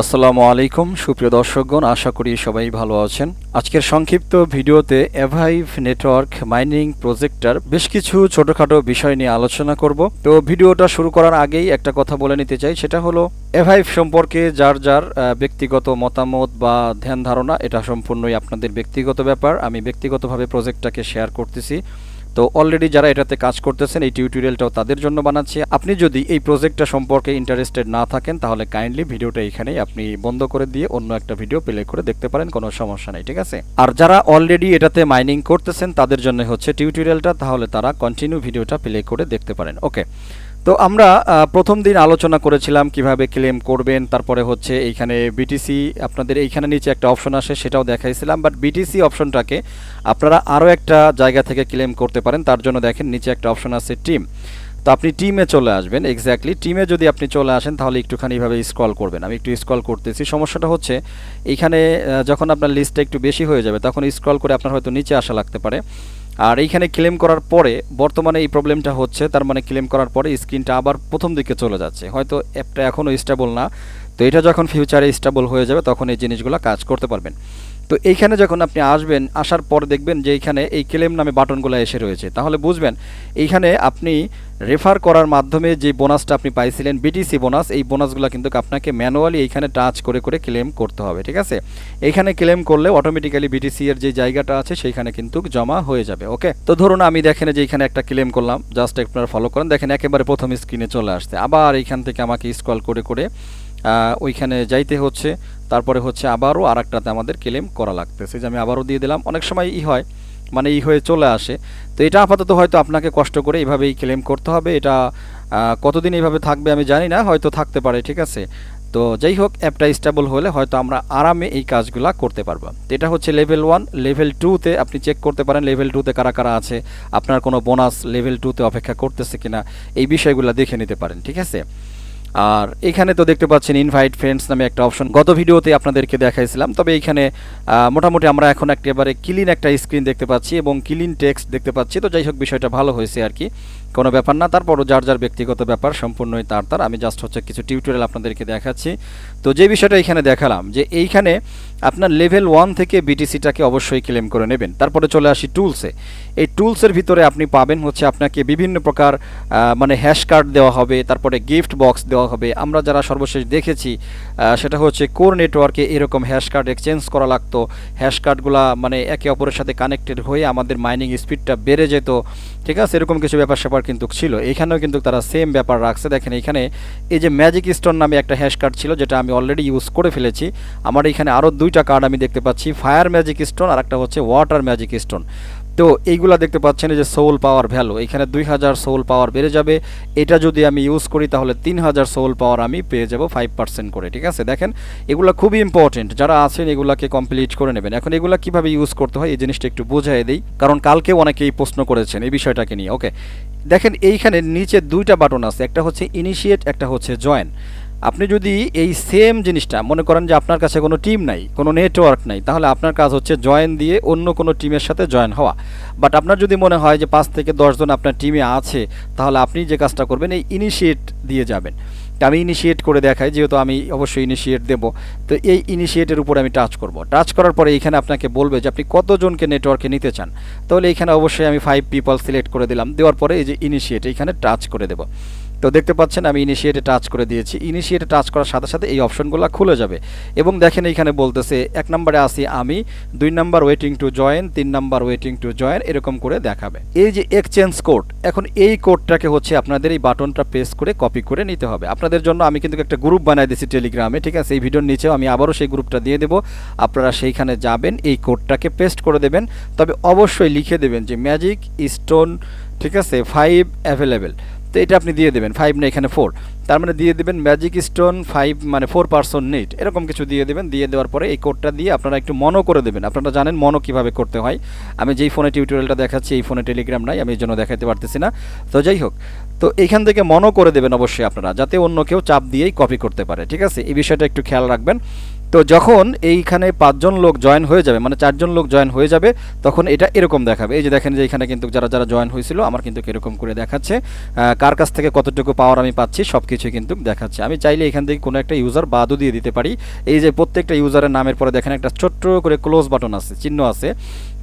আসসালামু আলাইকুম সুপ্রিয় দর্শকগণ, আশা করি সবাই ভালো আছেন। আজকের সংক্ষিপ্ত ভিডিওতে অ্যাভাইভ নেটওয়ার্ক মাইনিং প্রজেক্টটার বেশ কিছু ছোটখাটো বিষয় নিয়ে আলোচনা করব। তো ভিডিওটা শুরু করার আগেই একটা কথা বলে নিতে চাই, সেটা হলো অ্যাভাইভ সম্পর্কে যার যার ব্যক্তিগত মতামত বা ধ্যান ধারণা এটা সম্পূর্ণই আপনাদের ব্যক্তিগত ব্যাপার। আমি ব্যক্তিগতভাবে প্রজেক্টটাকে শেয়ার করতেছি। তো অলরেডি যারা এটাতে কাজ করতেছেন এই টিউটোরিয়ালটাও তাদের জন্য বানাচ্ছি। আপনি যদি এই প্রজেক্টটা সম্পর্কে ইন্টারেস্টেড না থাকেন তাহলে কাইন্ডলি ভিডিওটা এখানেই আপনি বন্ধ করে দিয়ে অন্য একটা ভিডিও প্লে করে দেখতে পারেন, কোনো সমস্যা নেই, ঠিক আছে। আর যারা অলরেডি এটাতে মাইনিং করতেছেন তাদের জন্য হচ্ছে টিউটোরিয়ালটা, তাহলে তারা কন্টিনিউ ভিডিওটা প্লে করে দেখতে পারেন। ওকে, তো আমরা প্রথম দিন আলোচনা করেছিলাম কিভাবে ক্লেম করবেন, তারপরে হচ্ছে এইখানে বিটিসি আপনাদের এইখানে নিচে একটা অপশন আসে সেটাও দেখাইছিলাম। বাট বিটিসি অপশনটাকে আপনারা আরও একটা জায়গা থেকে ক্লেম করতে পারেন। তার জন্য দেখেন নিচে একটা অপশন আছে টিম। তো আপনি টিমে চলে আসবেন। এক্স্যাক্টলি টিমে যদি আপনি চলে আসেন তাহলে একটুখানি এইভাবে স্ক্রল করবেন। আমি একটু স্ক্রল করতেছি। সমস্যাটা হচ্ছে এইখানে যখন আপনার লিস্টটা একটু বেশি হয়ে যাবে তখন স্ক্রল করে আপনার হয়তো নিচে আসা লাগতে পারে। আর এইখানে ক্লেম করার পরে বর্তমানে এই প্রবলেমটা হচ্ছে, তার মানে ক্লেম করার পরে স্ক্রিনটা আবার প্রথম দিকে চলে যাচ্ছে, হয়তো অ্যাপটা এখনও স্টেবল না। তো এটা যখন ফিউচারে স্টেবল হয়ে যাবে তখন এই জিনিসগুলো কাজ করতে পারবেন। তো এইখানে যখন আপনি আসবেন, আসার পর দেখবেন যে এইখানে এই ক্লেম নামে বাটনগুলো এসে রয়েছে, তাহলে বুঝবেন এইখানে আপনি রেফার করার মাধ্যমে যে বোনাসটা আপনি পাইছিলেন বিটিসি বোনাস, এই বোনাসগুলো কিন্তু আপনাকে ম্যানুয়ালি এইখানে টাচ করে করে ক্লেম করতে হবে, ঠিক আছে। এইখানে ক্লেম করলে অটোমেটিক্যালি বিটিসি এর যে জায়গাটা আছে সেইখানে কিন্তু জমা হয়ে যাবে। ওকে, তো ধরুন আমি দেখেন যে এইখানে একটা ক্লেম করলাম, জাস্ট আপনারা ফলো করেন, দেখেন একেবারে প্রথম স্ক্রিনে চলে আসছে। আবার এইখান থেকে আমাকে স্ক্রল করে করে ওইখানে যাইতে হচ্ছে, তারপরে হচ্ছে আবারও আরেকটাতে আমাদের ক্লেম করা লাগতেছে, যে আমি আবারও দিয়ে দিলাম। অনেক সময় হয় মানে হয়ে চলে আসে। তো এটা আপাতত হয়তো আপনাকে কষ্ট করে এইভাবেই ক্লেম করতে হবে। এটা কতদিন এইভাবে থাকবে আমি জানি না, হয়তো থাকতে পারে, ঠিক আছে। তো যাই হোক, অ্যাপটা স্টেবল হলে হয়তো আমরা আরামে এই কাজগুলো করতে পারবো। তো এটা হচ্ছে লেভেল 1। লেভেল 2তে আপনি চেক করতে পারেন লেভেল 2তে কারা কারা আছে, আপনার কোনো বোনাস লেভেল 2তে অপেক্ষা করতেছে কিনা, এই বিষয়গুলো দেখে নিতে পারেন, ঠিক আছে। আর এখানে তো দেখতে পাচ্ছেন ইনভাইট ফ্রেন্ডস নামে একটা অপশন, গত ভিডিওতে আপনাদেরকে দেখাইছিলাম। তবে এইখানে মোটামুটি আমরা এখন একেবারে ক্লিন একটা স্ক্রিন দেখতে পাচ্ছি এবং ক্লিন টেক্সট দেখতে পাচ্ছি। তো যাই হোক, বিষয়টা ভালো হয়েছে আর কি, কোনো ব্যাপার না। তারপরও যার যার ব্যক্তিগত ব্যাপার, সম্পূর্ণই তার। আমি জাস্ট হচ্ছে কিছু টিউটোরিয়াল আপনাদেরকে দেখাচ্ছি। তো যে বিষয়টা এখানে দেখালাম যে এইখানে আপনার লেভেল 1 থেকে বিটিসিটাকে অবশ্যই ক্লেম করে নেবেন। তারপরে চলে আসি টুলসে। এই টুলসের ভিতরে আপনি পাবেন হচ্ছে আপনাকে বিভিন্ন প্রকার মানে হ্যাশকার্ড দেওয়া হবে, তারপরে গিফট বক্স দেওয়া হবে। আমরা যারা সর্বশেষ দেখেছি সেটা হচ্ছে কোর নেটওয়ার্কে এরকম হ্যাশকার্ড এক্সচেঞ্জ করা লাগতো। হ্যাশকার্ডগুলা মানে একে অপরের সাথে কানেক্টেড হয়ে আমাদের মাইনিং স্পিডটা বেড়ে যেত, ঠিক আছে। এরকম কিছু ব্যাপার স্যাপার কিন্তু ছিল। এখানেও কিন্তু তারা সেম ব্যাপার রাখছে। দেখেন এখানে এই যে ম্যাজিক স্টোন নামে একটা হ্যাশকার্ড ছিল, যেটা আমি অলরেডি ইউজ করে ফেলেছি। আমার এখানে আরও দুইটা কার্ড আমি দেখতে পাচ্ছি, ফায়ার ম্যাজিক স্টোন আর একটা হচ্ছে ওয়াটার ম্যাজিক স্টোন। তো এইগুলা দেখতে পাচ্ছেন এই যে সোল পাওয়ার ভ্যালু, এখানে 2000 সোল পাওয়ার বেড়ে যাবে। এটা যদি আমি ইউজ করি তাহলে 3000 সোল পাওয়ার আমি পেয়ে যাব 5% করে, ঠিক আছে। দেখেন এগুলো খুবই ইম্পর্টেন্ট, যারা আছেন এগুলাকে কমপ্লিট করে নেবেন। এখন এগুলা কিভাবে ইউজ করতে হয় এই জিনিসটা একটু বোঝাই দেই, কারণ কালকেও অনেকেই প্রশ্ন করেছেন এই বিষয়টাকে নিয়ে। ওকে, দেখেন এইখানে নিচে দুইটা বাটন আছে, একটা হচ্ছে ইনিশিয়েট, একটা হচ্ছে জয়েন। আপনি যদি এই সেম জিনিসটা মনে করেন যে আপনার কাছে কোনো টিম নাই, কোনো নেটওয়ার্ক নাই, তাহলে আপনার কাজ হচ্ছে জয়েন দিয়ে অন্য কোনো টিমের সাথে জয়েন হওয়া। বাট আপনার যদি মনে হয় যে 5 থেকে 10 জন আপনার টিমে আছে, তাহলে আপনি যে কাজটা করবেন এই ইনিশিয়েট দিয়ে যাবেন। আমি ইনিশিয়েট করে দেখাই, যেহেতু আমি অবশ্যই ইনিশিয়েট দেব। তো এই ইনিশিয়েটের উপরে আমি টাচ করব। টাচ করার পরে এখানে আপনাকে বলবে যে আপনি কতজনকে নেটওয়ার্কে নিতে চান। তাহলে এখানে অবশ্যই আমি 5 পিপল সিলেক্ট করে দিলাম। দেওয়ার পরে এই যে ইনিশিয়েট এইখানে টাচ করে দেব। তো দেখতে পাচ্ছেন আমি ইনিশিয়েটে টাচ করে দিয়েছি। ইনিশিয়েটে টাচ করার সাথে সাথে এই অপশনগুলো খুলে যাবে এবং দেখেন এইখানে বলতেছে 1 নম্বরে আসি আমি, 2 number waiting to join, 3 number waiting to join, এরকম করে দেখাবে। এই যে এক্সচেঞ্জ কোড, এখন এই কোডটাকে হচ্ছে আপনাদের এই বাটনটা প্রেস করে কপি করে নিতে হবে। আপনাদের জন্য আমি কিন্তু একটা গ্রুপ বানাই দিয়েছি টেলিগ্রামে, ঠিক আছে। এই ভিডিওর নিচেও আমি আবারও সেই গ্রুপটা দিয়ে দেবো। আপনারা সেইখানে যাবেন, এই কোডটাকে পেস্ট করে দেবেন। তবে অবশ্যই লিখে দেবেন যে ম্যাজিক স্টোন, ঠিক আছে, 5 অ্যাভেলেবেল। তো এটা আপনি দিয়ে দেবেন, 5 না এখানে 4, তার মানে দিয়ে দেবেন ম্যাজিক স্টোন 5 মানে 4% নেট, এরকম কিছু দিয়ে দেবেন। দিয়ে দেওয়ার পরে এই কোডটা দিয়ে আপনারা একটু মনো করে দেবেন। আপনারা জানেন মনো কীভাবে করতে হয়। আমি যেই ফোনে টিউটোরিয়ালটা দেখাচ্ছি এই ফোনে টেলিগ্রাম নাই, আমি এই জন্য দেখাতে পারতেছি না। তো যাই হোক, তো এইখান থেকে মনো করে দেবেন অবশ্যই আপনারা, যাতে অন্য কেউ চাপ দিয়েই কপি করতে পারে, ঠিক আছে। এই বিষয়টা একটু খেয়াল রাখবেন। তো যখন এইখানে 5 জন লোক জয়েন হয়ে যাবে, মানে 4 জন লোক জয়েন হয়ে যাবে, তখন এটা এরকম দেখাবে। এই যে দেখেন যে এখানে কিন্তু যারা যারা জয়েন হয়েছিল আমার কিন্তু এরকম করে দেখাচ্ছে, কার কাছ থেকে কতটুকু পাওয়ার আমি পাচ্ছি সব কিছুই কিন্তু দেখাচ্ছে। আমি চাইলে এখান থেকে কোনো একটা ইউজার বাদও দিয়ে দিতে পারি। এই যে প্রত্যেকটা ইউজারের নামের পরে দেখেন একটা ছোট্ট করে ক্লোজ বাটন আছে, চিহ্ন আছে।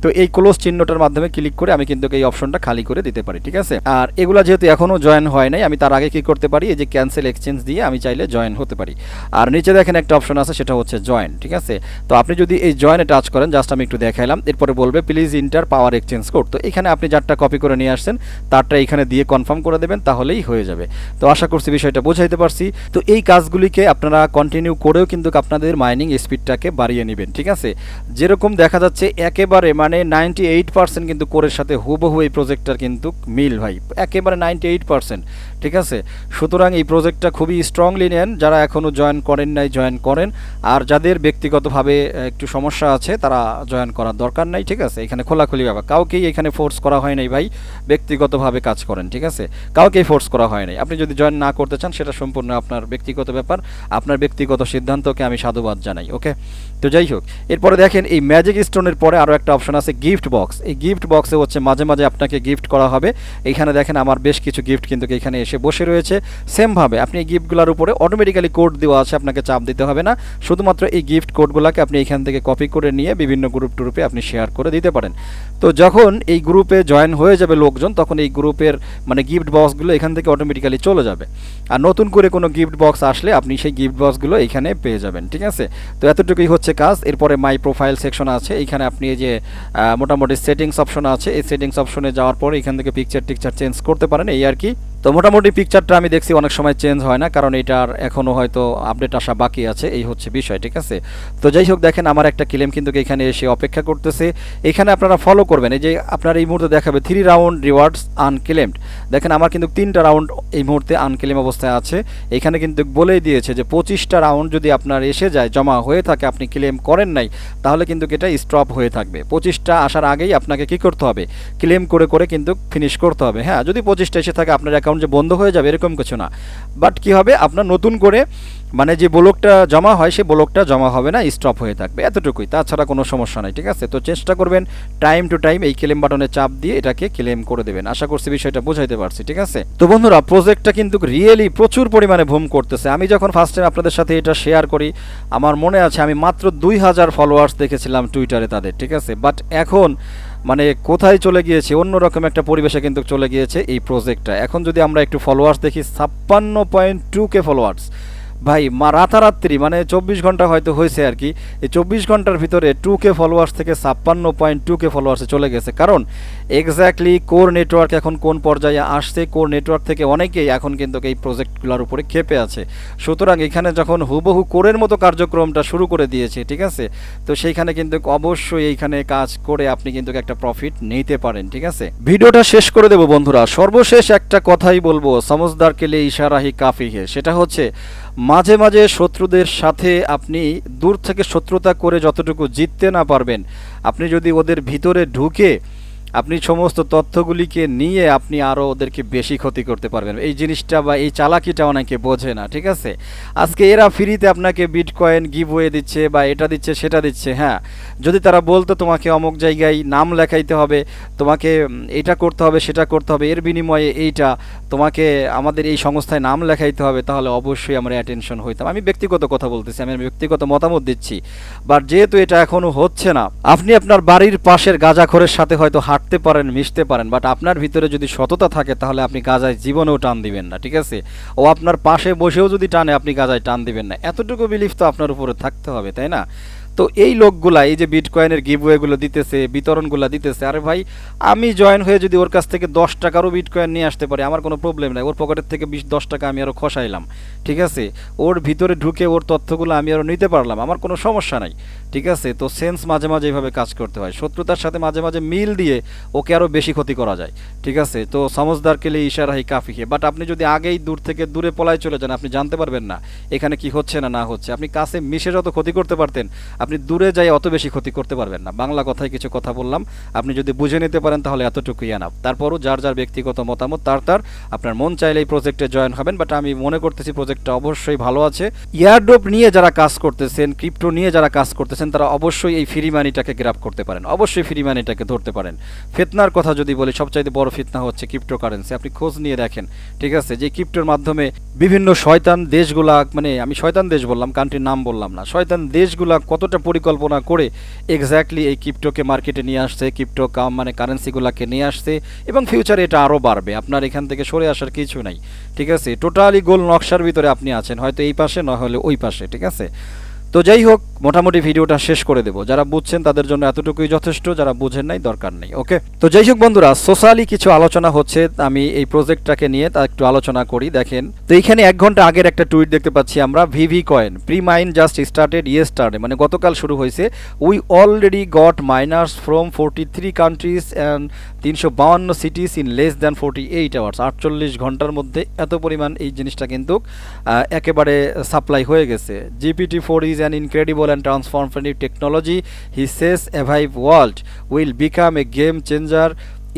তো এই ক্লোজ চিহ্নটার মাধ্যমে ক্লিক করে আমি কিন্তু এই অপশনটা খালি করে দিতে পারি, ঠিক আছে। আর এগুলা যেহেতু এখনও জয়েন হয় নাই, আমি তার আগে কি করতে পারি, এই যে ক্যান্সেল এক্সচেঞ্জ দিয়ে আমি চাইলে জয়েন হতে পারি। আর নিচে দেখেন একটা অপশন আছে, সেটা হচ্ছে জয়েন, ঠিক আছে। তো আপনি যদি এই জয়েনে টাচ করেন, জাস্ট আমি একটু দেখাইলাম, এরপরে বলবে please inter power exchange code. তো এখানে আপনি যারটা কপি করে নিয়ে আসছেন তারটা এখানে দিয়ে কনফার্ম করে দেবেন, তাহলেই হয়ে যাবে। তো আশা করছি বিষয়টা বোঝাইতে পারছি। তো এই কাজগুলিকে আপনারা কন্টিনিউ করেও কিন্তু আপনাদের মাইনিং স্পিডটাকে বাড়িয়ে নেবেন, ঠিক আছে। যেরকম দেখা যাচ্ছে একেবারে মানে 98% কিন্তু কোরের সাথে হুবহু এই প্রজেক্টটার কিন্তু মিল ভাই, একেবারে 98%, ঠিক আছে। সুতরাং এই প্রজেক্টটা খুবই স্ট্রংলি নেন, যারা এখনও জয়েন করেন নাই জয়েন করেন, আর যাদের ব্যক্তিগতভাবে একটু সমস্যা আছে তারা জয়েন করার দরকার নাই, ঠিক আছে। এখানে খোলাখুলি ব্যাপার, কাউকেই এখানে ফোর্স করা হয় নাই ভাই, ব্যক্তিগতভাবে কাজ করেন, ঠিক আছে। কাউকেই ফোর্স করা হয় নাই। আপনি যদি জয়েন না করতে চান সেটা সম্পূর্ণ আপনার ব্যক্তিগত ব্যাপার, আপনার ব্যক্তিগত সিদ্ধান্তকে আমি সাধুবাদ জানাই, ওকে। তো যাই হোক, এরপরে দেখেন এই ম্যাজিক স্টোনের পরে আরও একটা অপশন আছে গিফট বক্স। এই গিফট বক্সে হচ্ছে মাঝে মাঝে আপনাকে গিফট করা হবে। এখানে দেখেন আমার বেশ কিছু গিফট কিন্তু এখানে এসে বসে রয়েছে। সেমভাবে আপনি এই গিফটগুলোর উপরে অটোমেটিক্যালি কোড দেওয়া আছে, আপনাকে চাপ দিতে হবে না। শুধুমাত্র এই গিফট কোডগুলোকে আপনি এখান থেকে কপি করে নিয়ে বিভিন্ন গ্রুপ টুরুপে আপনি শেয়ার করে দিতে পারেন। তো যখন এই গ্রুপে জয়েন হয়ে যাবে লোকজন, তখন এই গ্রুপের মানে গিফট বক্সগুলো এখান থেকে অটোমেটিক্যালি চলে যাবে। আর নতুন করে কোনো গিফট বক্স আসলে আপনি সেই গিফট বক্সগুলো এখানে পেয়ে যাবেন, ঠিক আছে। তো এতটুকুই হচ্ছে কাজ। এরপরে মাই প্রোফাইল সেকশন আছে, এখানে আপনি এই যে মোটামুটি সেটিংস অপশন আছে, এই সেটিংস অপশনে যাওয়ার পরে এখান থেকে পিকচার টিকচার চেঞ্জ করতে পারেন, এই আর কি। তো মোটামুটি পিকচারটা আমি দেখছি অনেক সময় চেঞ্জ হয় না, কারণ এটার এখনও হয়তো আপডেট আসা বাকি আছে, এই হচ্ছে বিষয়, ঠিক আছে। তো যাই হোক, দেখেন আমার একটা ক্লেম কিন্তু এখানে এসে অপেক্ষা করতেছে। এখানে আপনারা ফলো করবেন, এই যে আপনার এই মুহূর্তে দেখাবে 3 রাউন্ড রিওয়ার্ডস আনক্লেমড। দেখেন আমার কিন্তু 3টা রাউন্ড এই মুহূর্তে আনক্লেম অবস্থায় আছে। এখানে কিন্তু বলেই দিয়েছে যে 25টা রাউন্ড যদি আপনার এসে যায়, জমা হয়ে থাকে, আপনি ক্লেম করেন নাই, তাহলে কিন্তু এটা স্টপ হয়ে থাকবে। 25টা আসার আগেই আপনাকে কি করতে হবে, ক্লেম করে করে কিন্তু ফিনিশ করতে হবে। হ্যাঁ, যদি 25টা এসে থাকে আপনার অ্যাকাউন্ট যে বন্ধ হয়ে যাবে এরকম কিছু না, বাট কি হবে, আপনার নতুন করে মানে যে ব্লকটা জমা হয় সেই ব্লকটা জমা হবে না, স্টপ হয়ে থাকবে, এতটুকুই, তাছাড়া কোনো সমস্যা নাই, ঠিক আছে। তো চেষ্টা করবেন টাইম টু টাইম এই ক্লেম বাটনে চাপ দিয়ে এটাকে ক্লেম করে দেবেন। আশা করছি বিষয়টা বোঝাইতে পারছি, ঠিক আছে। তো বন্ধুরা, প্রজেক্টটা কিন্তু রিয়েলি প্রচুর পরিমাণে বুম করতেছে। আমি যখন ফার্স্ট টাইম আপনাদের সাথে এটা শেয়ার করি, আমার মনে আছে আমি মাত্র 2000 ফলোয়ার্স দেখেছিলাম টুইটারে তাদের, ঠিক আছে। বাট এখন মানে কোথায় চলে গিয়েছে, অন্যরকম একটা পরিবেশে কিন্তু চলে গিয়েছে এই প্রজেক্টটা। এখন যদি আমরা একটু ফলোয়ার্স দেখি, 56.2K ফলোয়ার্স ভাই, রাতারাত্রি মানে 24 ঘন্টা হয়তো হয়েছে আর কি, এই 24 ঘন্টার ভিতরে 2K ফলোয়ার্স থেকে 56.2K ফলোয়ার্সে চলে গেছে। কারণ এক্স্যাক্টলি কোর নেটওয়ার্ক এখন কোন পর্যায়ে আসছে, কোর নেটওয়ার্ক থেকে অনেকেই এখন কিন্তু এই প্রজেক্টগুলোর উপরে ক্ষেপে আছে। সুতরাং এখানে যখন হুবহু কোরের মতো কার্যক্রমটা শুরু করে দিয়েছে, ঠিক আছে, তো সেইখানে কিন্তু অবশ্যই এইখানে কাজ করে আপনি কিন্তু একটা প্রফিট নিতে পারেন, ঠিক আছে। ভিডিওটা শেষ করে দেবো বন্ধুরা, সর্বশেষ একটা কথাই বলবো, সমঝদার কে লিয়ে ইশারা হি কাফি হে। সেটা হচ্ছে মাঝে মাঝে শত্রুদের সাথে আপনি দূর থেকে শত্রুতা করে যতটুকু জিততে না পারবেন, আপনি যদি ওদের ভিতরে ঢুকে আপনি সমস্ত তথ্যগুলিকে নিয়ে আপনি আরও ওদেরকে বেশি ক্ষতি করতে পারবেন। এই জিনিসটা বা এই চালাকিটা অনেকে বোঝে না, ঠিক আছে। আজকে এরা ফ্রিতে আপনাকে বিটকয়েন গিভওয়ে দিচ্ছে বা এটা দিচ্ছে সেটা দিচ্ছে। হ্যাঁ, যদি তারা বলতো তোমাকে অমুক জায়গায় নাম লেখাইতে হবে, তোমাকে এটা করতে হবে সেটা করতে হবে, এর বিনিময়ে এইটা তোমাকে আমাদের এই সংস্থায় নাম লেখাইতে হবে, তাহলে অবশ্যই আমরা অ্যাটেনশন হইতাম। আমি ব্যক্তিগত কথা বলতেছি, আমি ব্যক্তিগত মতামত দিচ্ছি। বাট যেহেতু এটা এখনও হচ্ছে না, আপনি আপনার বাড়ির পাশের গাঁজাখোরের সাথে হয়তো হাঁটতে পারেন, মিশতে পারেন, বাট আপনার ভিতরে যদি সততা থাকে তাহলে আপনি গাঁজায় জীবনেও টান দিবেন না, ঠিক আছে। ও আপনার পাশে বসেও যদি টানে আপনি গাঁজায় টান দিবেন না, এতটুকু বিলিফ তো আপনার উপরে থাকতে হবে, তাই না। তো এই লোকগুলা এই যে বিটকয়েনের গিভওয়েগুলো দিতেছে, বিতরণগুলো দিতেছে, আরে ভাই আমি জয়েন হয়ে যদি ওর কাছ থেকে 10 টাকারও বিটকয়েন নিয়ে আসতে পারি, আমার কোনো প্রবলেম নাই। ওর পকেটের থেকে 10 টাকা আমি আরও খসাইলাম, ঠিক আছে। ওর ভিতরে ঢুকে ওর তথ্যগুলো আমি আরও নিতে পারলাম, আমার কোনো সমস্যা নাই, ঠিক আছে। তো সেন্স মাঝে মাঝে এইভাবে কাজ করতে হয়, শত্রুতার সাথে মাঝে মাঝে মিল দিয়ে ওকে আরও বেশি ক্ষতি করা যায়, ঠিক আছে। তো সমঝদার কে লিয়ে ইশারা হি কাফি হে। বাট আপনি যদি আগেই দূর থেকে দূরে পলায় চলে যান, আপনি জানতে পারবেন না এখানে কি হচ্ছে না না হচ্ছে। আপনি কাছে মিশে যত ক্ষতি করতে পারতেন, আপনি দূরে যাই অত বেশি ক্ষতি করতে পারবেন না। বাংলা কথায় কিছু কথা বললাম, আপনি যদি বুঝে নিতে পারেন তাহলে এতটুকুই এনাফ। তারপরও যার যার ব্যক্তিগত মতামত তার আপনার মন চাইলে এই প্রজেক্টে জয়েন হবেন, বাট আমি মনে করতেছি প্রজেক্টটা অবশ্যই ভালো আছে। ইয়ারড্রপ নিয়ে যারা কাজ করতেছেন, ক্রিপ্টো নিয়ে যারা কাজ করতেছেন, তারা অবশ্যই এই ফ্রি মানিটাকে গ্র্যাব করতে পারেন, অবশ্যই ফ্রি মানিটাকে ধরতে পারেন। ফিতনার কথা যদি বলি, সবচাইতে বড় ফিতনা হচ্ছে ক্রিপ্টো কারেন্সি। আপনি খোঁজ নিয়ে দেখেন, ঠিক আছে, যে ক্রিপ্টোর মাধ্যমে বিভিন্ন শয়তান দেশগুলা, মানে আমি শয়তান দেশ বললাম, কান্ট্রির নাম বললাম না, শয়তান দেশগুলা কতটা পরিকল্পনা করে এক্স্যাক্টলি এই ক্রিপ্টোকে মার্কেটে নিয়ে আসছে, ক্রিপ্টো মানে কারেন্সিগুলোকে নিয়ে আসছে, এবং ফিউচারে এটা আরও বাড়বে। আপনার এখান থেকে সরে আসার কিছু নাই, ঠিক আছে। টোটালি গোল নকশার ভিতরে আপনি আছেন, হয়তো এই পাশে না হলে ওই পাশে, ঠিক আছে। তো যাই হোক, মোটামুটি ভিডিওটা শেষ করে দেবো। যারা বুঝছেন তাদের জন্য এতটুকুই যথেষ্ট, যারা বুঝেন নাই দরকার নেই। ওকে, তো যাই হোক বন্ধুরা, সোশ্যালি কিছু আলোচনা হচ্ছে, আমি এই প্রজেক্টটাকে নিয়ে তা একটু আলোচনা করি। দেখেন তো এইখানে 1 ঘন্টা আগের একটা টুইট দেখতে পাচ্ছি আমরা, VV coin pre mine just started yesterday, মানে গতকাল শুরু হয়েছে। We already got miners from 43 countries and 352 cities in less than 48 hours. 48 ঘন্টার মধ্যে এত পরিমাণ এই জিনিসটা কিন্তু একেবারে সাপ্লাই হয়ে গেছে। GPT-4 is an incredible and transformative technology. He says Avive world will become a game changer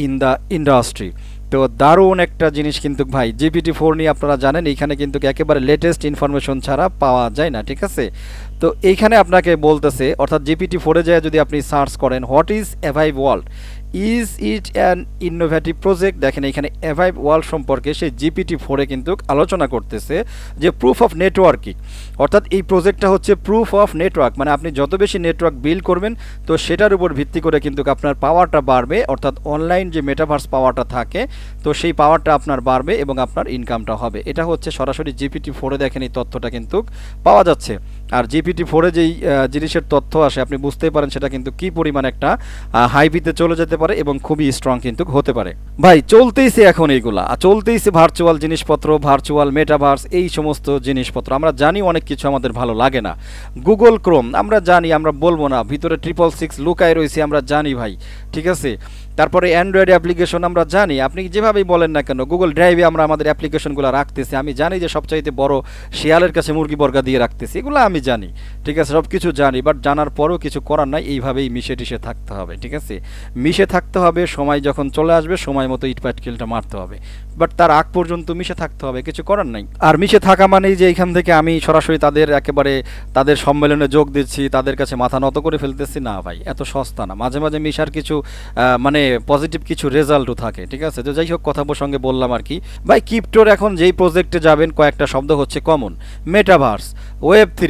in the industry. তো দারুণ একটা জিনিস কিন্তু ভাই, GPT-4 নিয়ে আপনারা জানেন এইখানে কিন্তু একেবারে লেটেস্ট ইনফরমেশন ছাড়া পাওয়া যায় না, ঠিক আছে। তো এইখানে আপনাকে বলতেছে, অর্থাৎ GPT-4-এ যায় যদি আপনি সার্চ করেন what is অ্যাভাইভ world, is it an innovative project, দেখেন এখানে অ্যাভাইভ ওয়ার্ল্ড সম্পর্কে সেই GPT-4-এ কিন্তু আলোচনা করতেছে যে প্রুফ অফ নেটওয়ার্কিং, অর্থাৎ এই প্রজেক্টটা হচ্ছে প্রুফ অফ নেটওয়ার্ক, মানে আপনি যত বেশি নেটওয়ার্ক বিল্ড করবেন তো সেটার উপর ভিত্তি করে কিন্তু আপনার পাওয়ারটা বাড়বে, অর্থাৎ অনলাইন যে মেটাভার্স পাওয়ারটা থাকে তো সেই পাওয়ারটা আপনার বাড়বে এবং আপনার ইনকামটা হবে। এটা হচ্ছে সরাসরি GPT-4-এ দেখেন এই তথ্যটা কিন্তু পাওয়া যাচ্ছে। আর GPT-4-এ যেই জিনিসের তথ্য আসে আপনি বুঝতেই পারেন সেটা কিন্তু কি পরিমাণ একটা হাইপিতে চলে যেতে পারে এবং খুবই স্ট্রং কিন্তু হতে পারে। ভাই চলতেইছে এখন এইগুলা, চলতেইছে ভার্চুয়াল জিনিসপত্র, ভার্চুয়াল মেটাভার্স, এই সমস্ত জিনিসপত্র। আমরা জানি অনেক কিছু আমাদের ভালো লাগে না, গুগল ক্রোম আমরা জানি, আমরা বলবো না, ভিতরে 666 লুকায় রয়েছে আমরা জানি ভাই, ঠিক আছে। তারপরে অ্যান্ড্রয়েড অ্যাপ্লিকেশন আমরা জানি, আপনি যেভাবেই বলেন না কেন, গুগল ড্রাইভে আমরা আমাদের অ্যাপ্লিকেশনগুলো রাখতেছি, আমি জানি যে সবচাইতে বড় শিয়ালের কাছে মুরগি বর্গা দিয়ে রাখতেছি, এগুলো আমি জানি, ঠিক আছে, সব কিছু জানি, বাট জানার পরেও কিছু করার নাই, এইভাবেই মিশে টিশে থাকতে হবে, ঠিক আছে। মিশে থাকতে হবে, সময় যখন চলে আসবে সময় মতো ইট পাটকেলটা মারতে হবে, বাট তার আগ পর্যন্ত মিশে থাকতে হবে, কিছু করার নাই। আর মিশে থাকা মানেই যে এখান থেকে আমি সরাসরি তাদের একেবারে তাদের সম্মেলনে যোগ দিচ্ছি, তাদের কাছে মাথা নত করে ফেলতেছি না ভাই, এত সস্তা না। মাঝে মাঝে মিশার কিছু মানে পজিটিভ কিছু রেজাল্টও থাকে, ঠিক আছে। তো যাই হোক, কথা প্রসঙ্গে বললাম আর কি ভাই, ক্রিপ্টোর এখন যেই প্রজেক্টে যাবেন কয়েকটা শব্দ হচ্ছে common, metaverse, Web3,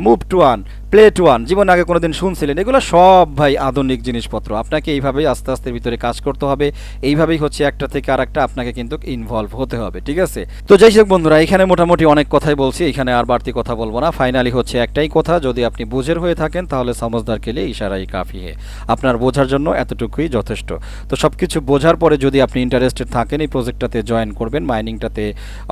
move to earn, play to earn, জীবন আগে কোনোদিন শুনছিলেন, এগুলো সব ভাই আধুনিক জিনিসপত্র। আপনাকে এইভাবেই আস্তে আস্তে ভিতরে কাজ করতে হবে, এইভাবেই হচ্ছে একটা থেকে আর একটা আপনাকে কিন্তু ইনভলভ হতে হবে, ঠিক আছে। তো যাই হোক বন্ধুরা, এখানে মোটামুটি অনেক কথাই বলছি, এখানে আর বাড়তি কথা বলবো না। ফাইনালি হচ্ছে একটাই কথা, যদি আপনি বুঝের হয়ে থাকেন তাহলে সমঝদার কে লিয়ে ইশারাই কাফি হে, আপনার বোঝার জন্য এতটুকুই যথেষ্ট। তো সব কিছু বোঝার পরে যদি আপনি ইন্টারেস্টেড থাকেন এই প্রজেক্টটাতে জয়েন করবেন, মাইনিংটাতে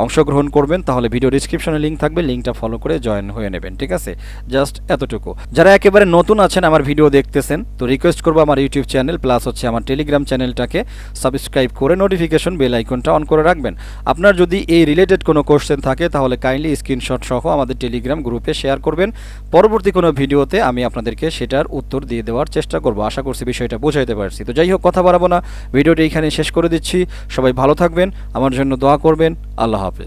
অংশগ্রহণ করবেন, তাহলে ভিডিও ডিসক্রিপশনে লিঙ্ক থাকবে, লিঙ্কটা ফলো করে জয়েন হয়ে নেবেন, ঠিক আছে। জাস্ট এতটুকু। যারা একেবারে নতুন আছেন আমার ভিডিও দেখতেছেন, তো রিকোয়েস্ট করবো আমার ইউটিউব চ্যানেল প্লাস হচ্ছে আমার টেলিগ্রাম চ্যানেলটাকে সাবস্ক্রাইব করে নোটিফিকেশন বেল আইকনটা অন করে রাখবেন। আপনার যদি এই রিলেটেড কোনো কোশ্চেন থাকে তাহলে কাইন্ডলি স্ক্রিনশট সহ আমাদের টেলিগ্রাম গ্রুপে শেয়ার করবেন, পরবর্তী কোনো ভিডিওতে আমি আপনাদেরকে সেটার উত্তর দিয়ে দেওয়ার চেষ্টা করব। আশা করছি বিষয়টা বোঝাইতে পারছি। তো যাই হোক, কথা বাড়াবো না, ভিডিওটি এখানে শেষ করে দিচ্ছি। সবাই ভালো থাকবেন, আমার জন্য দোয়া করবেন। আল্লাহ হাফেজ।